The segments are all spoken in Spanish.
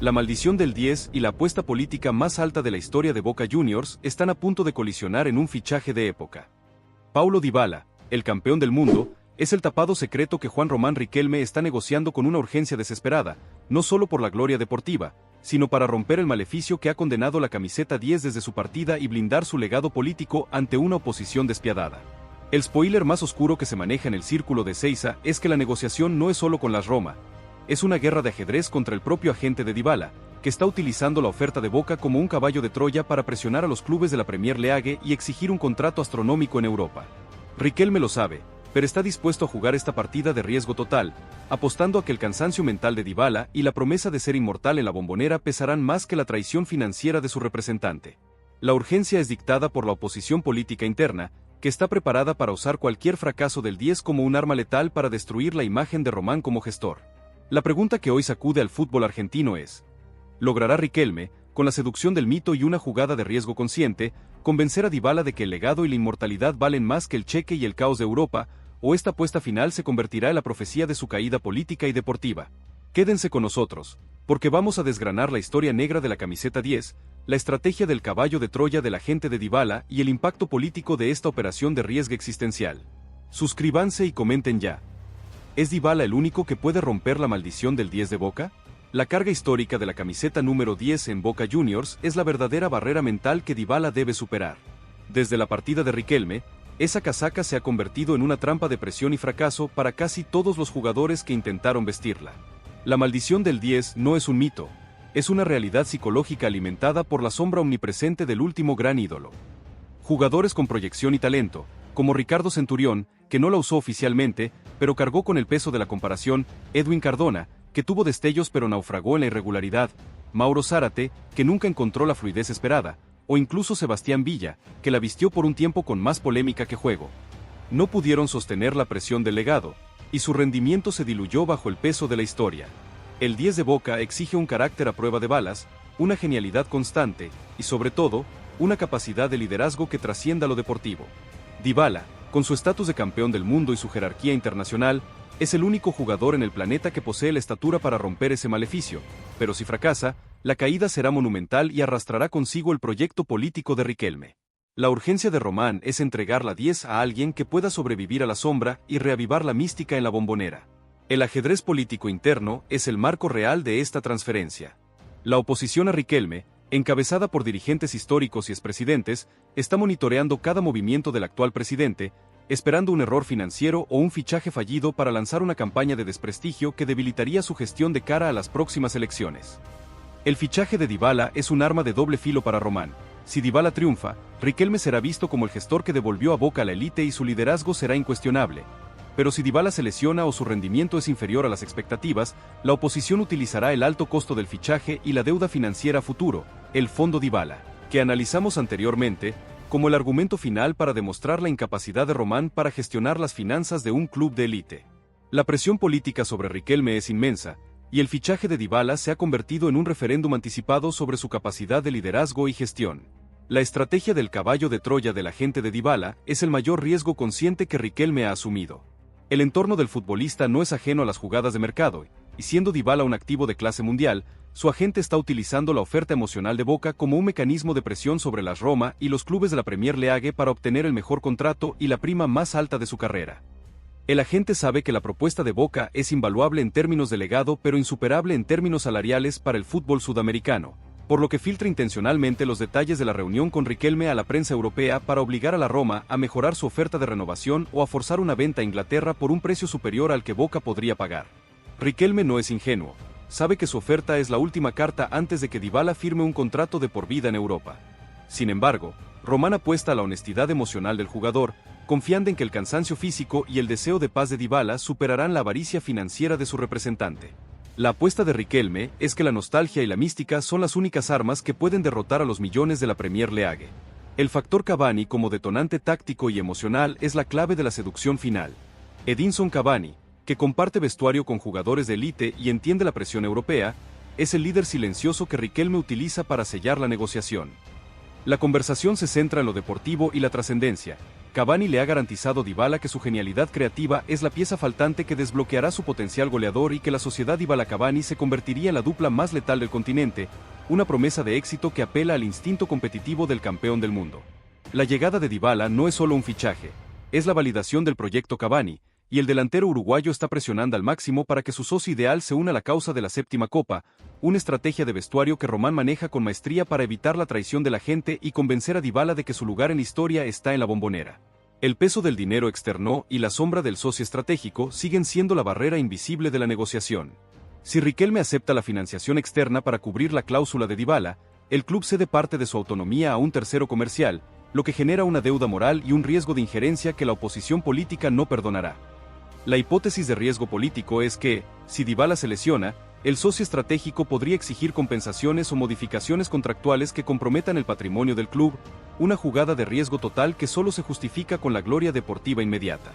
La maldición del 10 y la apuesta política más alta de la historia de Boca Juniors están a punto de colisionar en un fichaje de época. Paulo Dybala, el campeón del mundo, es el tapado secreto que Juan Román Riquelme está negociando con una urgencia desesperada, no solo por la gloria deportiva, sino para romper el maleficio que ha condenado la camiseta 10 desde su partida y blindar su legado político ante una oposición despiadada. El spoiler más oscuro que se maneja en el círculo de Ezeiza es que la negociación no es solo con las Roma, es una guerra de ajedrez contra el propio agente de Dybala, que está utilizando la oferta de Boca como un caballo de Troya para presionar a los clubes de la Premier League y exigir un contrato astronómico en Europa. Riquelme lo sabe, pero está dispuesto a jugar esta partida de riesgo total, apostando a que el cansancio mental de Dybala y la promesa de ser inmortal en la Bombonera pesarán más que la traición financiera de su representante. La urgencia es dictada por la oposición política interna, que está preparada para usar cualquier fracaso del 10 como un arma letal para destruir la imagen de Román como gestor. La pregunta que hoy sacude al fútbol argentino es: ¿logrará Riquelme, con la seducción del mito y una jugada de riesgo consciente, convencer a Dybala de que el legado y la inmortalidad valen más que el cheque y el caos de Europa, o esta apuesta final se convertirá en la profecía de su caída política y deportiva? Quédense con nosotros, porque vamos a desgranar la historia negra de la camiseta 10, la estrategia del caballo de Troya del agente de Dybala y el impacto político de esta operación de riesgo existencial. Suscríbanse y comenten ya. ¿Es Dybala el único que puede romper la maldición del 10 de Boca? La carga histórica de la camiseta número 10 en Boca Juniors es la verdadera barrera mental que Dybala debe superar. Desde la partida de Riquelme, esa casaca se ha convertido en una trampa de presión y fracaso para casi todos los jugadores que intentaron vestirla. La maldición del 10 no es un mito, es una realidad psicológica alimentada por la sombra omnipresente del último gran ídolo. Jugadores con proyección y talento, como Ricardo Centurión, que no la usó oficialmente, pero cargó con el peso de la comparación, Edwin Cardona, que tuvo destellos pero naufragó en la irregularidad, Mauro Zárate, que nunca encontró la fluidez esperada, o incluso Sebastián Villa, que la vistió por un tiempo con más polémica que juego. No pudieron sostener la presión del legado, y su rendimiento se diluyó bajo el peso de la historia. El 10 de Boca exige un carácter a prueba de balas, una genialidad constante, y sobre todo, una capacidad de liderazgo que trascienda lo deportivo. Dybala, con su estatus de campeón del mundo y su jerarquía internacional, es el único jugador en el planeta que posee la estatura para romper ese maleficio, pero si fracasa, la caída será monumental y arrastrará consigo el proyecto político de Riquelme. La urgencia de Román es entregar la 10 a alguien que pueda sobrevivir a la sombra y reavivar la mística en la Bombonera. El ajedrez político interno es el marco real de esta transferencia. La oposición a Riquelme, encabezada por dirigentes históricos y expresidentes, está monitoreando cada movimiento del actual presidente, esperando un error financiero o un fichaje fallido para lanzar una campaña de desprestigio que debilitaría su gestión de cara a las próximas elecciones. El fichaje de Dybala es un arma de doble filo para Román. Si Dybala triunfa, Riquelme será visto como el gestor que devolvió a Boca a la élite y su liderazgo será incuestionable. Pero si Dybala se lesiona o su rendimiento es inferior a las expectativas, la oposición utilizará el alto costo del fichaje y la deuda financiera a futuro, el Fondo Dybala, que analizamos anteriormente, como el argumento final para demostrar la incapacidad de Román para gestionar las finanzas de un club de élite. La presión política sobre Riquelme es inmensa, y el fichaje de Dybala se ha convertido en un referéndum anticipado sobre su capacidad de liderazgo y gestión. La estrategia del caballo de Troya del agente de Dybala es el mayor riesgo consciente que Riquelme ha asumido. El entorno del futbolista no es ajeno a las jugadas de mercado, y siendo Dybala un activo de clase mundial, su agente está utilizando la oferta emocional de Boca como un mecanismo de presión sobre las Roma y los clubes de la Premier League para obtener el mejor contrato y la prima más alta de su carrera. El agente sabe que la propuesta de Boca es invaluable en términos de legado pero insuperable en términos salariales para el fútbol sudamericano, por lo que filtra intencionalmente los detalles de la reunión con Riquelme a la prensa europea para obligar a la Roma a mejorar su oferta de renovación o a forzar una venta a Inglaterra por un precio superior al que Boca podría pagar. Riquelme no es ingenuo, sabe que su oferta es la última carta antes de que Dybala firme un contrato de por vida en Europa. Sin embargo, Román apuesta a la honestidad emocional del jugador, confiando en que el cansancio físico y el deseo de paz de Dybala superarán la avaricia financiera de su representante. La apuesta de Riquelme es que la nostalgia y la mística son las únicas armas que pueden derrotar a los millones de la Premier League. El factor Cavani como detonante táctico y emocional es la clave de la seducción final. Edinson Cavani, que comparte vestuario con jugadores de élite y entiende la presión europea, es el líder silencioso que Riquelme utiliza para sellar la negociación. La conversación se centra en lo deportivo y la trascendencia, Cavani le ha garantizado a Dybala que su genialidad creativa es la pieza faltante que desbloqueará su potencial goleador y que la sociedad Dybala-Cavani se convertiría en la dupla más letal del continente, una promesa de éxito que apela al instinto competitivo del campeón del mundo. La llegada de Dybala no es solo un fichaje, es la validación del proyecto Cavani, y el delantero uruguayo está presionando al máximo para que su socio ideal se una a la causa de la séptima copa, una estrategia de vestuario que Román maneja con maestría para evitar la traición de la gente y convencer a Dybala de que su lugar en la historia está en la Bombonera. El peso del dinero externo y la sombra del socio estratégico siguen siendo la barrera invisible de la negociación. Si Riquelme acepta la financiación externa para cubrir la cláusula de Dybala, el club cede parte de su autonomía a un tercero comercial, lo que genera una deuda moral y un riesgo de injerencia que la oposición política no perdonará. La hipótesis de riesgo político es que, si Dybala se lesiona, el socio estratégico podría exigir compensaciones o modificaciones contractuales que comprometan el patrimonio del club, una jugada de riesgo total que solo se justifica con la gloria deportiva inmediata.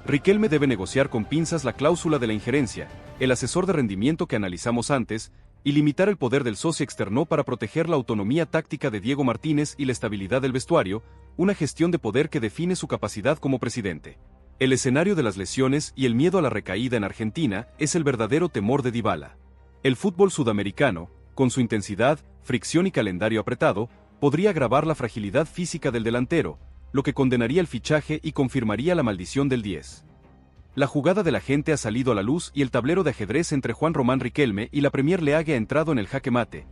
Riquelme debe negociar con pinzas la cláusula de la injerencia, el asesor de rendimiento que analizamos antes, y limitar el poder del socio externo para proteger la autonomía táctica de Diego Martínez y la estabilidad del vestuario, una gestión de poder que define su capacidad como presidente. El escenario de las lesiones y el miedo a la recaída en Argentina es el verdadero temor de Dybala. El fútbol sudamericano, con su intensidad, fricción y calendario apretado, podría agravar la fragilidad física del delantero, lo que condenaría el fichaje y confirmaría la maldición del 10. La jugada de la gente ha salido a la luz y el tablero de ajedrez entre Juan Román Riquelme y la Premier League ha entrado en el jaque mate.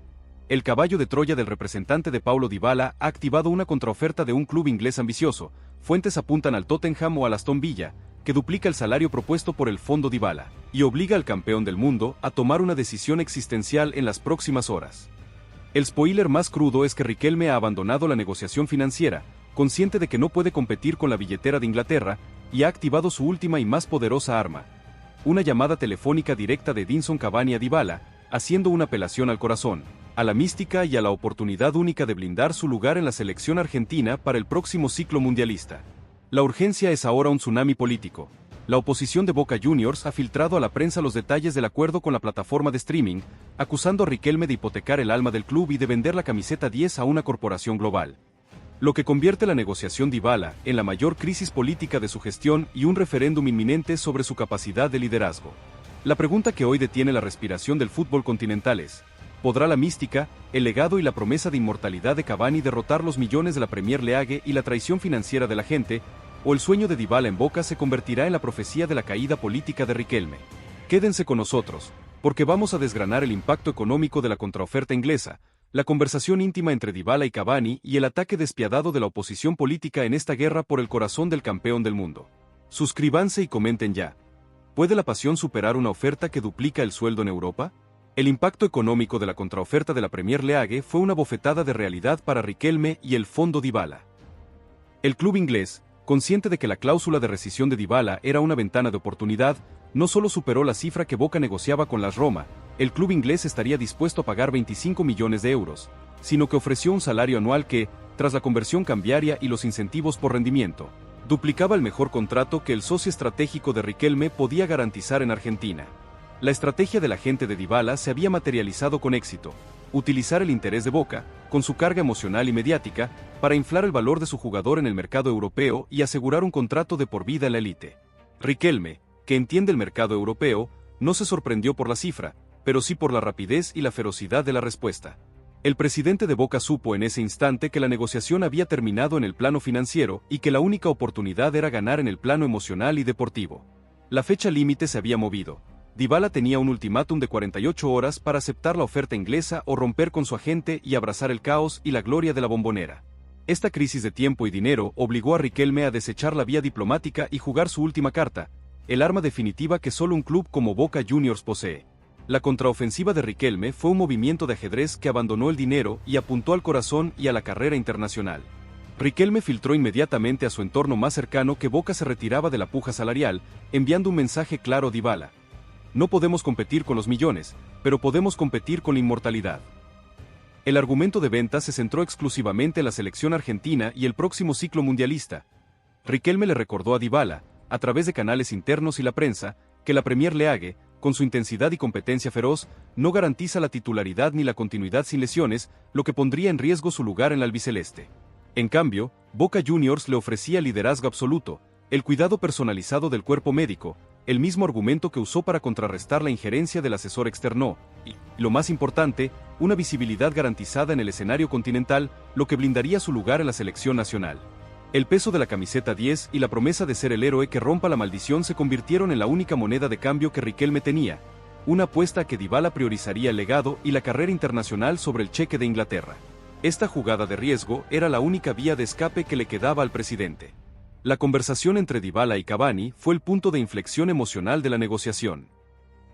El caballo de Troya del representante de Paulo Dybala ha activado una contraoferta de un club inglés ambicioso. Fuentes apuntan al Tottenham o al Aston Villa, que duplica el salario propuesto por el fondo Dybala, y obliga al campeón del mundo a tomar una decisión existencial en las próximas horas. El spoiler más crudo es que Riquelme ha abandonado la negociación financiera, consciente de que no puede competir con la billetera de Inglaterra, y ha activado su última y más poderosa arma, una llamada telefónica directa de Edinson Cavani a Dybala, haciendo una apelación al corazón, a la mística y a la oportunidad única de blindar su lugar en la selección argentina para el próximo ciclo mundialista. La urgencia es ahora un tsunami político. La oposición de Boca Juniors ha filtrado a la prensa los detalles del acuerdo con la plataforma de streaming, acusando a Riquelme de hipotecar el alma del club y de vender la camiseta 10 a una corporación global. Lo que convierte la negociación Dybala en la mayor crisis política de su gestión y un referéndum inminente sobre su capacidad de liderazgo. La pregunta que hoy detiene la respiración del fútbol continental es: ¿podrá la mística, el legado y la promesa de inmortalidad de Cavani derrotar los millones de la Premier League y la traición financiera de la gente, o el sueño de Dybala en Boca se convertirá en la profecía de la caída política de Riquelme? Quédense con nosotros, porque vamos a desgranar el impacto económico de la contraoferta inglesa, la conversación íntima entre Dybala y Cavani y el ataque despiadado de la oposición política en esta guerra por el corazón del campeón del mundo. Suscríbanse y comenten ya. ¿Puede la pasión superar una oferta que duplica el sueldo en Europa? El impacto económico de la contraoferta de la Premier League fue una bofetada de realidad para Riquelme y el fondo Dybala. El club inglés, consciente de que la cláusula de rescisión de Dybala era una ventana de oportunidad, no solo superó la cifra que Boca negociaba con las Roma, el club inglés estaría dispuesto a pagar 25 millones de euros, sino que ofreció un salario anual que, tras la conversión cambiaria y los incentivos por rendimiento, duplicaba el mejor contrato que el socio estratégico de Riquelme podía garantizar en Argentina. La estrategia de la gente de Dybala se había materializado con éxito: utilizar el interés de Boca, con su carga emocional y mediática, para inflar el valor de su jugador en el mercado europeo y asegurar un contrato de por vida en la élite. Riquelme, que entiende el mercado europeo, no se sorprendió por la cifra, pero sí por la rapidez y la ferocidad de la respuesta. El presidente de Boca supo en ese instante que la negociación había terminado en el plano financiero y que la única oportunidad era ganar en el plano emocional y deportivo. La fecha límite se había movido. Dybala tenía un ultimátum de 48 horas para aceptar la oferta inglesa o romper con su agente y abrazar el caos y la gloria de la Bombonera. Esta crisis de tiempo y dinero obligó a Riquelme a desechar la vía diplomática y jugar su última carta, el arma definitiva que solo un club como Boca Juniors posee. La contraofensiva de Riquelme fue un movimiento de ajedrez que abandonó el dinero y apuntó al corazón y a la carrera internacional. Riquelme filtró inmediatamente a su entorno más cercano que Boca se retiraba de la puja salarial, enviando un mensaje claro a Dybala: no podemos competir con los millones, pero podemos competir con la inmortalidad. El argumento de venta se centró exclusivamente en la selección argentina y el próximo ciclo mundialista. Riquelme le recordó a Dybala, a través de canales internos y la prensa, que la Premier League, con su intensidad y competencia feroz, no garantiza la titularidad ni la continuidad sin lesiones, lo que pondría en riesgo su lugar en la albiceleste. En cambio, Boca Juniors le ofrecía liderazgo absoluto, el cuidado personalizado del cuerpo médico, el mismo argumento que usó para contrarrestar la injerencia del asesor externo, y, lo más importante, una visibilidad garantizada en el escenario continental, lo que blindaría su lugar en la selección nacional. El peso de la camiseta 10 y la promesa de ser el héroe que rompa la maldición se convirtieron en la única moneda de cambio que Riquelme tenía, una apuesta que Dybala priorizaría el legado y la carrera internacional sobre el cheque de Inglaterra. Esta jugada de riesgo era la única vía de escape que le quedaba al presidente. La conversación entre Dybala y Cavani fue el punto de inflexión emocional de la negociación.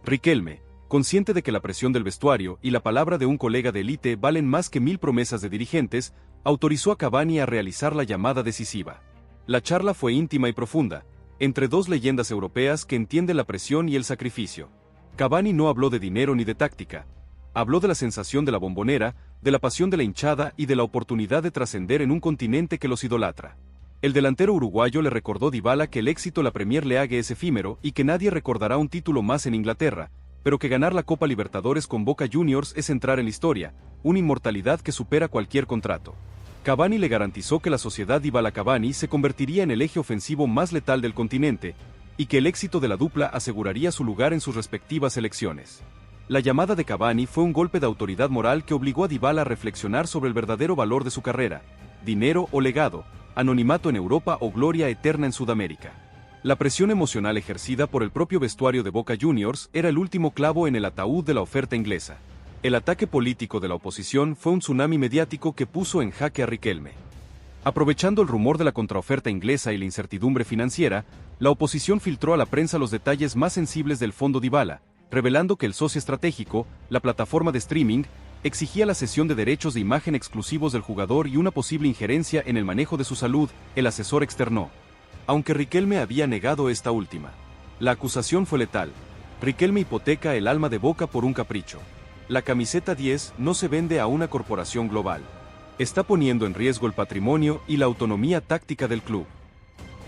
Riquelme, consciente de que la presión del vestuario y la palabra de un colega de élite valen más que 1000 promesas de dirigentes, autorizó a Cavani a realizar la llamada decisiva. La charla fue íntima y profunda, entre dos leyendas europeas que entienden la presión y el sacrificio. Cavani no habló de dinero ni de táctica. Habló de la sensación de la Bombonera, de la pasión de la hinchada y de la oportunidad de trascender en un continente que los idolatra. El delantero uruguayo le recordó a Dybala que el éxito en la Premier League es efímero y que nadie recordará un título más en Inglaterra, pero que ganar la Copa Libertadores con Boca Juniors es entrar en la historia, una inmortalidad que supera cualquier contrato. Cavani le garantizó que la sociedad Dybala-Cavani se convertiría en el eje ofensivo más letal del continente, y que el éxito de la dupla aseguraría su lugar en sus respectivas selecciones. La llamada de Cavani fue un golpe de autoridad moral que obligó a Dybala a reflexionar sobre el verdadero valor de su carrera, dinero o legado, anonimato en Europa o gloria eterna en Sudamérica. La presión emocional ejercida por el propio vestuario de Boca Juniors era el último clavo en el ataúd de la oferta inglesa. El ataque político de la oposición fue un tsunami mediático que puso en jaque a Riquelme. Aprovechando el rumor de la contraoferta inglesa y la incertidumbre financiera, la oposición filtró a la prensa los detalles más sensibles del fondo Dybala, revelando que el socio estratégico, la plataforma de streaming, exigía la cesión de derechos de imagen exclusivos del jugador y una posible injerencia en el manejo de su salud, el asesor externó. Aunque Riquelme había negado esta última. La acusación fue letal. Riquelme hipoteca el alma de Boca por un capricho. La camiseta 10 no se vende a una corporación global. Está poniendo en riesgo el patrimonio y la autonomía táctica del club.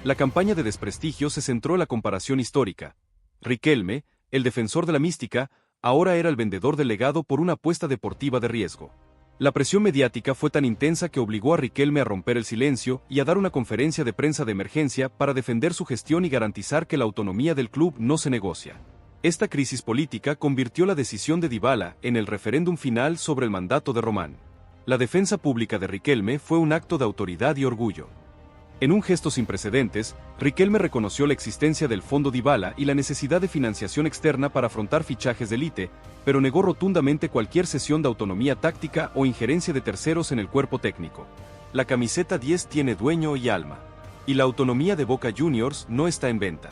La campaña de desprestigio se centró en la comparación histórica. Riquelme, el defensor de la mística, ahora era el vendedor del legado por una apuesta deportiva de riesgo. La presión mediática fue tan intensa que obligó a Riquelme a romper el silencio y a dar una conferencia de prensa de emergencia para defender su gestión y garantizar que la autonomía del club no se negocia. Esta crisis política convirtió la decisión de Dybala en el referéndum final sobre el mandato de Román. La defensa pública de Riquelme fue un acto de autoridad y orgullo. En un gesto sin precedentes, Riquelme reconoció la existencia del fondo Dybala y la necesidad de financiación externa para afrontar fichajes de élite, pero negó rotundamente cualquier cesión de autonomía táctica o injerencia de terceros en el cuerpo técnico. La camiseta 10 tiene dueño y alma. Y la autonomía de Boca Juniors no está en venta.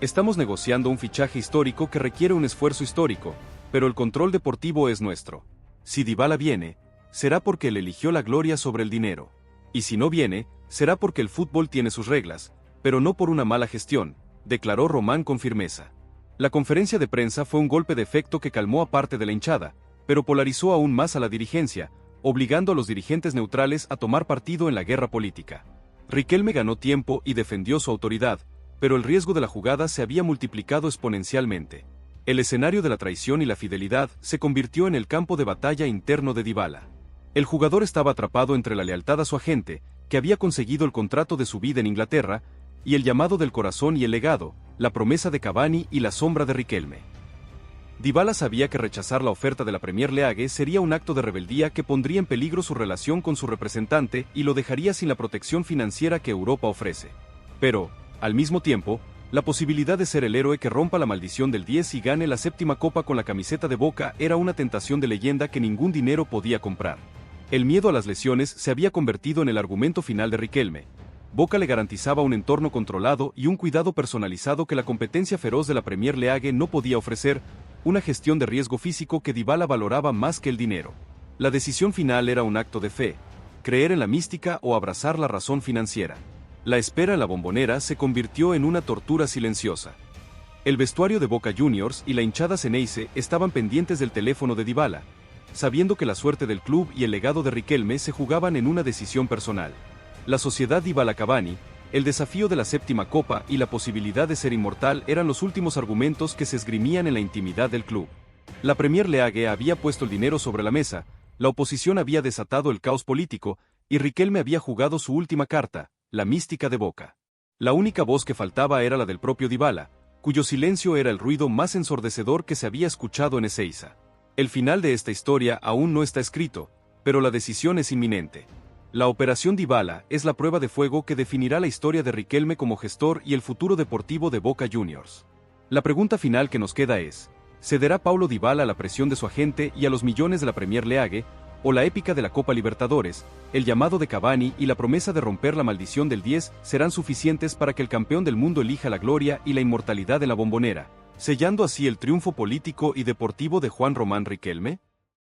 Estamos negociando un fichaje histórico que requiere un esfuerzo histórico, pero el control deportivo es nuestro. Si Dybala viene, será porque él eligió la gloria sobre el dinero. Y si no viene, será porque el fútbol tiene sus reglas, pero no por una mala gestión, declaró Román con firmeza. La conferencia de prensa fue un golpe de efecto que calmó a parte de la hinchada, pero polarizó aún más a la dirigencia, obligando a los dirigentes neutrales a tomar partido en la guerra política. Riquelme ganó tiempo y defendió su autoridad, pero el riesgo de la jugada se había multiplicado exponencialmente. El escenario de la traición y la fidelidad se convirtió en el campo de batalla interno de Dybala. El jugador estaba atrapado entre la lealtad a su agente, que había conseguido el contrato de su vida en Inglaterra, y el llamado del corazón y el legado, la promesa de Cavani y la sombra de Riquelme. Dybala sabía que rechazar la oferta de la Premier League sería un acto de rebeldía que pondría en peligro su relación con su representante y lo dejaría sin la protección financiera que Europa ofrece. Pero, al mismo tiempo, la posibilidad de ser el héroe que rompa la maldición del 10 y gane la 7ª copa con la camiseta de Boca era una tentación de leyenda que ningún dinero podía comprar. El miedo a las lesiones se había convertido en el argumento final de Riquelme. Boca le garantizaba un entorno controlado y un cuidado personalizado que la competencia feroz de la Premier League no podía ofrecer, una gestión de riesgo físico que Dybala valoraba más que el dinero. La decisión final era un acto de fe, creer en la mística o abrazar la razón financiera. La espera en la Bombonera se convirtió en una tortura silenciosa. El vestuario de Boca Juniors y la hinchada Ceneice estaban pendientes del teléfono de Dybala, sabiendo que la suerte del club y el legado de Riquelme se jugaban en una decisión personal. La sociedad Dybala-Cavani, el desafío de la 7ª copa y la posibilidad de ser inmortal eran los últimos argumentos que se esgrimían en la intimidad del club. La Premier League había puesto el dinero sobre la mesa, la oposición había desatado el caos político, y Riquelme había jugado su última carta, la mística de Boca. La única voz que faltaba era la del propio Dybala, cuyo silencio era el ruido más ensordecedor que se había escuchado en Ezeiza. El final de esta historia aún no está escrito, pero la decisión es inminente. La Operación Dybala es la prueba de fuego que definirá la historia de Riquelme como gestor y el futuro deportivo de Boca Juniors. La pregunta final que nos queda es, ¿cederá Paulo Dybala a la presión de su agente y a los millones de la Premier League, o la épica de la Copa Libertadores, el llamado de Cavani y la promesa de romper la maldición del 10 serán suficientes para que el campeón del mundo elija la gloria y la inmortalidad de la Bombonera, sellando así el triunfo político y deportivo de Juan Román Riquelme?